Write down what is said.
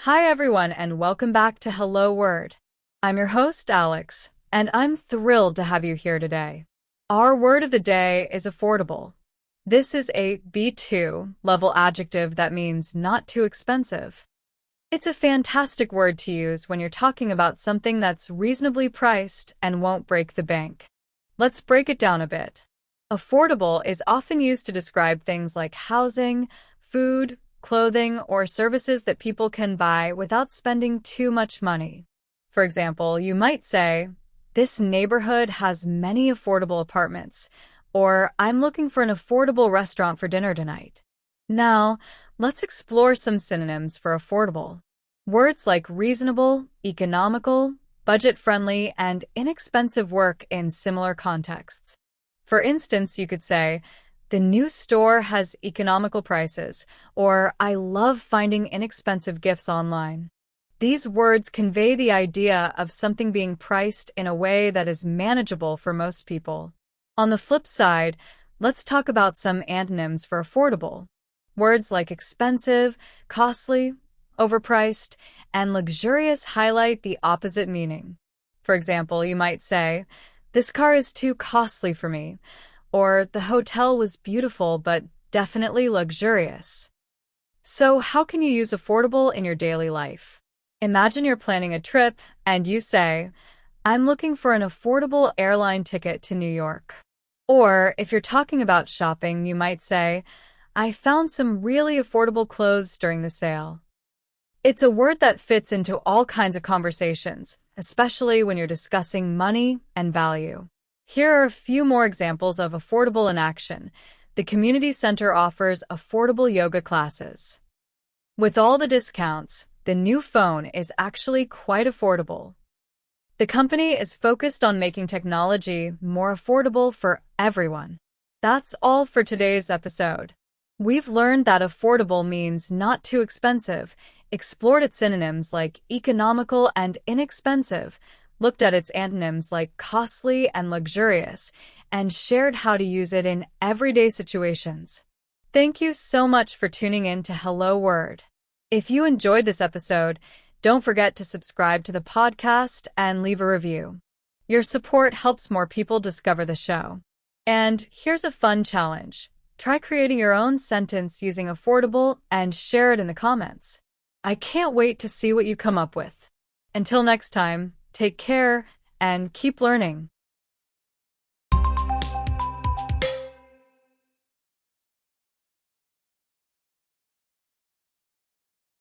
Hi everyone and welcome back to Hello Word. I'm your host Alex, and I'm thrilled to have you here today. Our word of the day is affordable. This is a B2 level adjective that means not too expensive. It's a fantastic word to use when you're talking about something that's reasonably priced and won't break the bank. Let's break it down a bit. Affordable is often used to describe things like housing, food, clothing, or services that people can buy without spending too much money. For example, you might say, "This neighborhood has many affordable apartments," or "I'm looking for an affordable restaurant for dinner tonight." Now, let's explore some synonyms for affordable. Words like reasonable, economical, budget-friendly, and inexpensive work in similar contexts. For instance, you could say, "The new store has economical prices," or "I love finding inexpensive gifts online." These words convey the idea of something being priced in a way that is manageable for most people. On the flip side, let's talk about some antonyms for affordable. Words like expensive, costly, overpriced, and luxurious highlight the opposite meaning. For example, you might say, "This car is too costly for me," or "The hotel was beautiful but definitely luxurious." So how can you use affordable in your daily life? Imagine you're planning a trip and you say, "I'm looking for an affordable airline ticket to New York." Or if you're talking about shopping, you might say, "I found some really affordable clothes during the sale." It's a word that fits into all kinds of conversations, especially when you're discussing money and value. Here are a few more examples of affordable in action. The community center offers affordable yoga classes. With all the discounts, the new phone is actually quite affordable. The company is focused on making technology more affordable for everyone. That's all for today's episode. We've learned that affordable means not too expensive, explored its synonyms like economical and inexpensive, looked at its antonyms like costly and luxurious, and shared how to use it in everyday situations. Thank you so much for tuning in to Hello Word. If you enjoyed this episode, don't forget to subscribe to the podcast and leave a review. Your support helps more people discover the show. And here's a fun challenge. Try creating your own sentence using affordable and share it in the comments. I can't wait to see what you come up with. Until next time, take care and keep learning.